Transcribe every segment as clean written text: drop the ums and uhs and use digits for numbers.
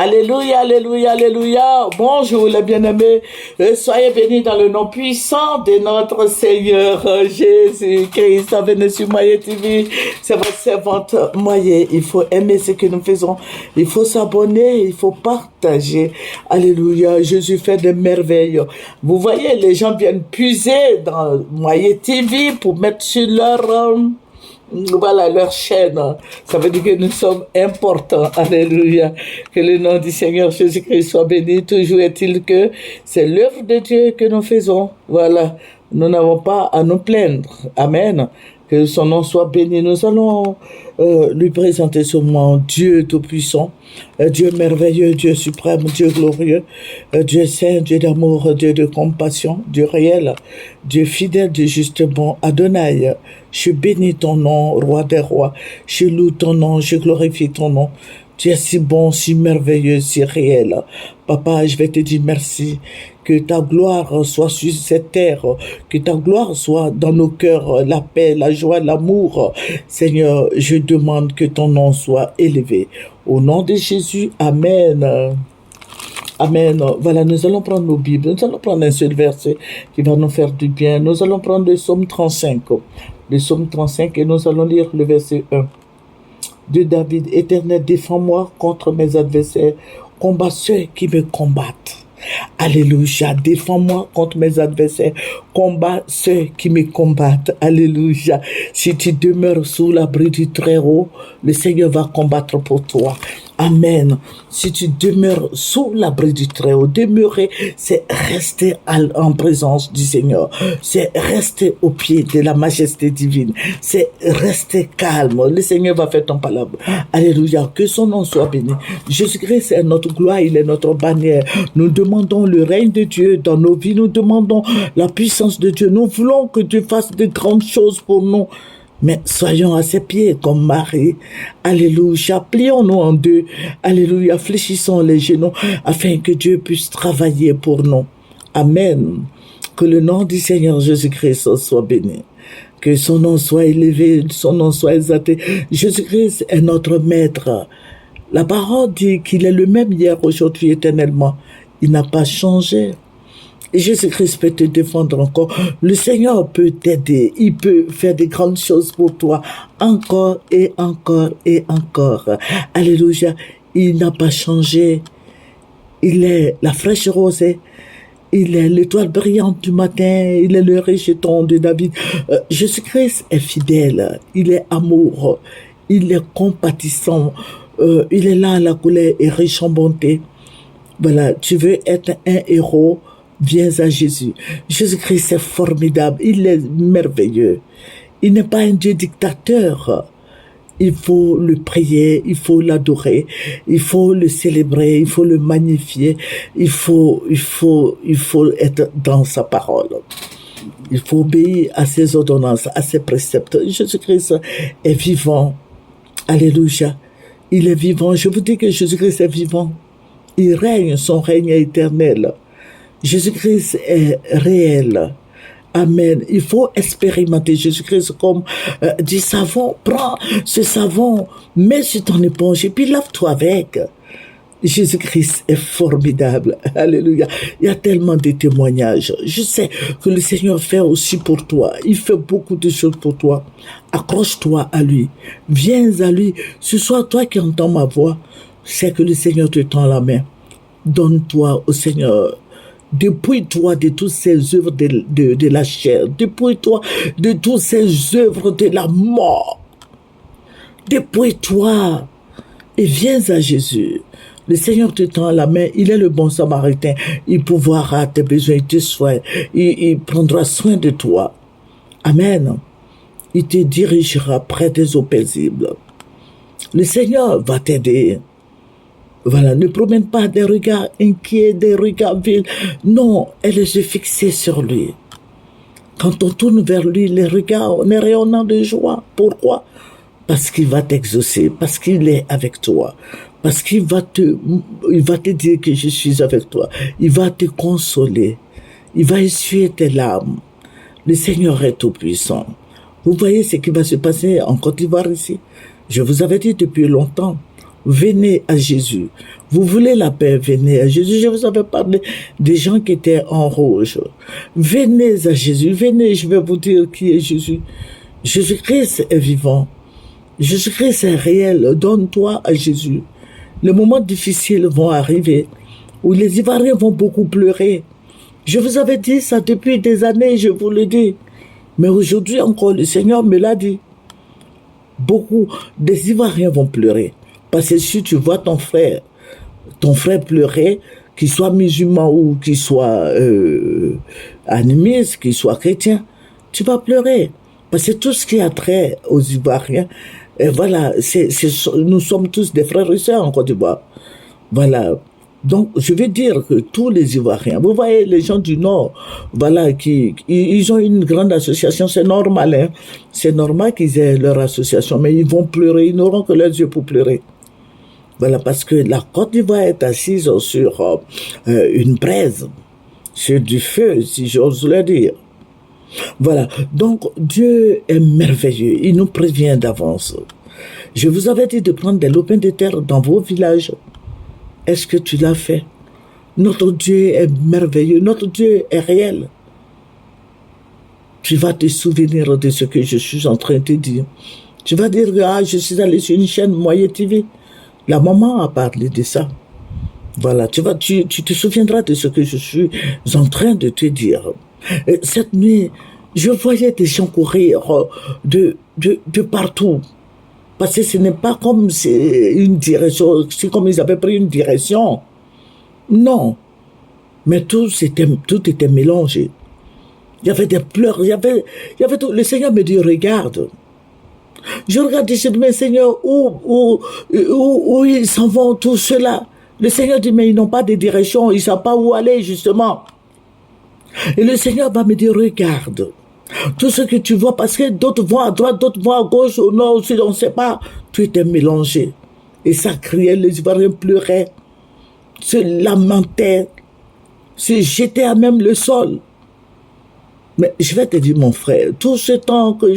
Alléluia, alléluia, alléluia. Bonjour les bien-aimés. Soyez bénis dans le nom puissant de notre Seigneur Jésus-Christ. Venez sur Moyen TV. C'est votre servante Moyen. Il faut aimer ce que nous faisons. Il faut s'abonner. Il faut partager. Alléluia. Jésus fait des merveilles. Vous voyez, les gens viennent puiser dans Moyen TV pour mettre sur leur chaîne. Ça veut dire que nous sommes importants. Alléluia. Que le nom du Seigneur Jésus-Christ soit béni. Toujours est-il que c'est l'œuvre de Dieu que nous faisons. Voilà. Nous n'avons pas à nous plaindre. Amen. Que son nom soit béni. Nous allons lui présenter ce moment Dieu Tout-Puissant, Dieu merveilleux, Dieu suprême, Dieu glorieux, Dieu saint, Dieu d'amour, Dieu de compassion, Dieu réel, Dieu fidèle, Dieu juste bon, Adonai. Je bénis ton nom, roi des rois. Je loue ton nom, je glorifie ton nom. Tu es si bon, si merveilleux, si réel. Papa, je vais te dire merci. Que ta gloire soit sur cette terre. Que ta gloire soit dans nos cœurs. La paix, la joie, l'amour. Seigneur, je demande que ton nom soit élevé. Au nom de Jésus, Amen. Amen. Voilà, nous allons prendre nos Bibles. Nous allons prendre un seul verset qui va nous faire du bien. Nous allons prendre le psaume 35. Le psaume 35 et nous allons lire le verset 1. De David, Éternel, défends-moi contre mes adversaires, combat ceux qui me combattent. Alléluia, défends-moi contre mes adversaires, combat ceux qui me combattent. Alléluia. Si tu demeures sous l'abri du Très-Haut, le Seigneur va combattre pour toi. Amen. Si tu demeures sous l'abri du Très-Haut, demeurer, c'est rester en présence du Seigneur. C'est rester au pied de la majesté divine. C'est rester calme. Le Seigneur va faire ton palabre. Alléluia. Que son nom soit béni. Jésus-Christ est notre gloire, il est notre bannière. Nous demandons le règne de Dieu dans nos vies. Nous demandons la puissance de Dieu. Nous voulons que Dieu fasse de grandes choses pour nous. Mais soyons à ses pieds comme Marie. Alléluia. Plions-nous en deux. Alléluia. Fléchissons les genoux afin que Dieu puisse travailler pour nous. Amen. Que le nom du Seigneur Jésus-Christ soit béni. Que son nom soit élevé, son nom soit exalté. Jésus-Christ est notre maître. La parole dit qu'il est le même hier, aujourd'hui, éternellement. Il n'a pas changé. Et Jésus-Christ peut te défendre encore. Le Seigneur peut t'aider. Il peut faire de grandes choses pour toi. Encore et encore et encore. Alléluia. Il n'a pas changé. Il est la fraîche rosée. Il est l'étoile brillante du matin. Il est le rejeton de David. Jésus-Christ est fidèle. Il est amour. Il est compatissant. Il est là à la colère et riche en bonté. Voilà. Tu veux être un héros? Viens à Jésus. Jésus-Christ est formidable. Il est merveilleux. Il n'est pas un Dieu dictateur. Il faut le prier, il faut l'adorer, il faut le célébrer, il faut le magnifier. Il faut être dans sa parole. Il faut obéir à ses ordonnances, à ses préceptes. Jésus-Christ est vivant. Alléluia. Il est vivant. Je vous dis que Jésus-Christ est vivant. Il règne, son règne est éternel. Jésus-Christ est réel. Amen. Il faut expérimenter Jésus-Christ comme du savon. Prends ce savon, mets sur ton éponge et puis lave-toi avec. Jésus-Christ est formidable. Alléluia. Il y a tellement de témoignages. Je sais que le Seigneur fait aussi pour toi. Il fait beaucoup de choses pour toi. Accroche-toi à lui. Viens à lui. Ce soit toi qui entends ma voix. C'est que le Seigneur te tend la main. Donne-toi au Seigneur. Dépouille-toi de toutes ces œuvres de la chair. Dépouille-toi de toutes ces œuvres de la mort. Dépouille-toi et viens à Jésus. Le Seigneur te tend la main. Il est le bon samaritain. Il pourvoira tes besoins, tes soins. Il prendra soin de toi. Amen. Il te dirigera près des eaux paisibles. Le Seigneur va t'aider. Voilà, ne promène pas des regards inquiets, des regards vils. Non, elle est fixée sur lui. Quand on tourne vers lui, les regards, on est rayonnant de joie. Pourquoi? Parce qu'il va t'exaucer, parce qu'il est avec toi, parce qu'il va te dire que je suis avec toi. Il va te consoler. Il va essuyer tes larmes. Le Seigneur est tout-puissant. Vous voyez ce qui va se passer en Côte d'Ivoire ici? Je vous avais dit depuis longtemps. Venez à Jésus. Vous voulez la paix, venez à Jésus. Je vous avais parlé des gens qui étaient en rouge. Venez à Jésus. Venez, je vais vous dire qui est Jésus. Jésus-Christ est vivant. Jésus-Christ est réel. Donne-toi à Jésus. Les moments difficiles vont arriver où les Ivoiriens vont beaucoup pleurer. Je vous avais dit ça depuis des années, je vous le dis. Mais aujourd'hui encore, le Seigneur me l'a dit. Beaucoup des Ivoiriens vont pleurer. Parce que si tu vois ton frère pleurer, qu'il soit musulman ou qu'il soit animiste, qu'il soit chrétien, tu vas pleurer. Parce que tout ce qui a trait aux Ivoiriens, et voilà, nous sommes tous des frères et sœurs en Côte d'Ivoire. Voilà. Donc, je veux dire que tous les Ivoiriens, vous voyez, les gens du Nord, voilà, ils ont une grande association, c'est normal, hein. C'est normal qu'ils aient leur association, mais ils vont pleurer, ils n'auront que leurs yeux pour pleurer. Voilà, parce que la Côte d'Ivoire est assise sur une braise, sur du feu, si j'ose le dire. Voilà, donc Dieu est merveilleux, il nous prévient d'avance. Je vous avais dit de prendre des lopins de terre dans vos villages. Est-ce que tu l'as fait? Notre Dieu est merveilleux, notre Dieu est réel. Tu vas te souvenir de ce que je suis en train de te dire. Tu vas dire, ah, je suis allé sur une chaîne Moyen TV. La maman a parlé de ça. Voilà, tu te souviendras de ce que je suis en train de te dire. Cette nuit, je voyais des gens courir de partout. Parce que ce n'est pas comme c'est une direction, c'est comme ils avaient pris une direction. Non. Mais tout était mélangé. Il y avait des pleurs, il y avait tout. Le Seigneur me dit, regarde. Je regarde et je dis, mais Seigneur, où ils s'en vont, tout cela? Le Seigneur dit, mais ils n'ont pas de direction, ils ne savent pas où aller, justement. Et le Seigneur va me dire, regarde. Tout ce que tu vois, parce que d'autres vont à droite, d'autres vont à gauche, au nord, au sud, on ne sait pas. Tout était mélangé. Et ça criait, les Ivoiriens pleuraient, se lamentaient, se jetaient à même le sol. Mais je vais te dire, mon frère, tout ce temps que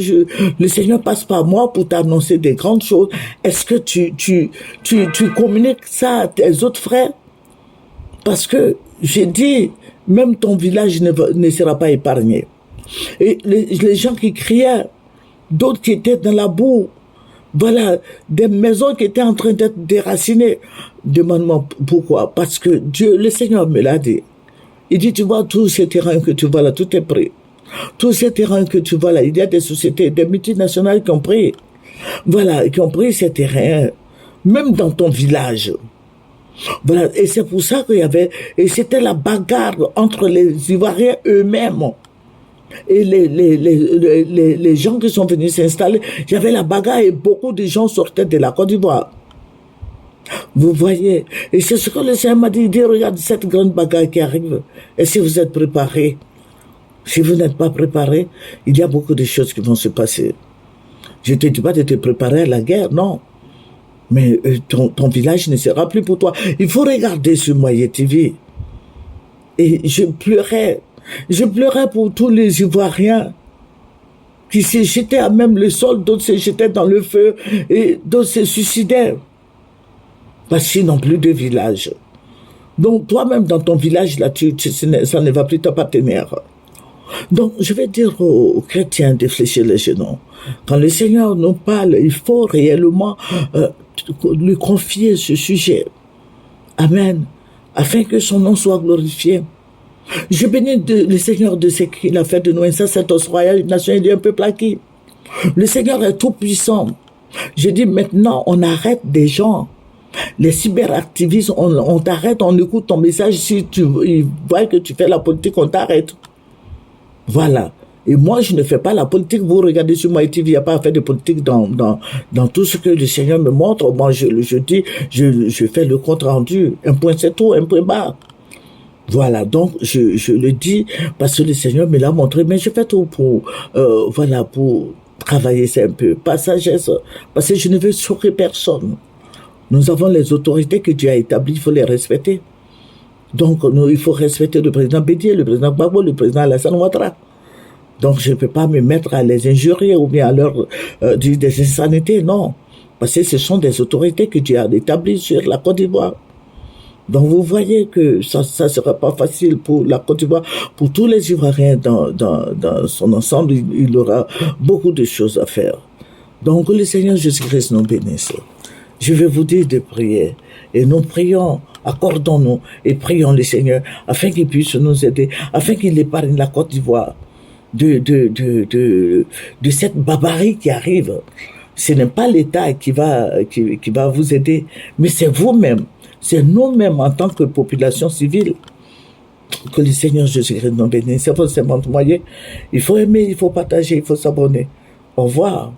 le Seigneur passe par moi pour t'annoncer des grandes choses, est-ce que tu communiques ça à tes autres frères? Parce que j'ai dit, même ton village ne sera pas épargné. Et les gens qui criaient, d'autres qui étaient dans la boue, voilà, des maisons qui étaient en train d'être déracinées. Demande-moi pourquoi. Parce que Dieu, le Seigneur me l'a dit. Il dit, tu vois, tous ces terrains que tu vois là, tout est pris. Tous ces terrains que tu vois là, il y a des sociétés, des multinationales qui ont pris. Voilà, qui ont pris ces terrains, même dans ton village. Voilà, et c'est pour ça qu'il y avait, et c'était la bagarre entre les Ivoiriens eux-mêmes. Et les gens qui sont venus s'installer, il y avait la bagarre et beaucoup de gens sortaient de la Côte d'Ivoire. Vous voyez, et c'est ce que le Seigneur m'a dit, il dit, regarde cette grande bagarre qui arrive, et si vous êtes préparés, si vous n'êtes pas préparés, il y a beaucoup de choses qui vont se passer. Je ne te dis pas de te préparer à la guerre, non. Mais ton village ne sera plus pour toi. Il faut regarder ce Moyen TV. Et je pleurais pour tous les Ivoiriens qui se jetaient à même le sol, d'autres se jetaient dans le feu, et d'autres se suicidaient. Parce qu'ils n'ont plus de village. Donc toi-même dans ton village, là, ça ne va plus t'appartenir. Donc je vais dire aux chrétiens de fléchir les genoux. Quand le Seigneur nous parle, il faut réellement lui confier ce sujet. Amen. Afin que son nom soit glorifié. Je bénis le Seigneur de ce qu'il a fait de nous un sacerdoce royal, une nation élue, un peuple acquis. Le Seigneur est tout puissant. Je dis maintenant, on arrête des gens. Les cyberactivistes, on t'arrête, on écoute ton message. Si ils voient que tu fais la politique, on t'arrête. Voilà. Et moi, je ne fais pas la politique. Vous regardez sur moi, TV, il n'y a pas à faire de politique dans tout ce que le Seigneur me montre. Moi, je dis, je fais le compte rendu. Un point c'est tout, un point barre. Voilà, donc je le dis parce que le Seigneur me l'a montré, mais je fais tout pour travailler ça un peu, pas sagesse, parce que je ne veux choquer personne. Nous avons les autorités que Dieu a établies, il faut les respecter. Donc il faut respecter le président Bédier, le président Gbagbo, le président Alassane Ouattara. Donc je ne peux pas me mettre à les injurier ou bien à leur dire des insanités, non. Parce que ce sont des autorités que Dieu a établies sur la Côte d'Ivoire. Donc vous voyez que ça ne sera pas facile pour la Côte d'Ivoire, pour tous les Ivoiriens dans son ensemble, il aura beaucoup de choses à faire. Donc que le Seigneur Jésus-Christ nous bénisse. Je vais vous dire de prier et nous prions, accordons-nous et prions le Seigneur afin qu'il puisse nous aider, afin qu'il épargne la Côte d'Ivoire de cette barbarie qui arrive. Ce n'est pas l'État qui va vous aider, mais c'est vous-même. C'est nous-mêmes en tant que population civile. Que le Seigneur Jésus-Christ nous bénisse. C'est pour se montrer. Il faut aimer, il faut partager, il faut s'abonner. Au revoir.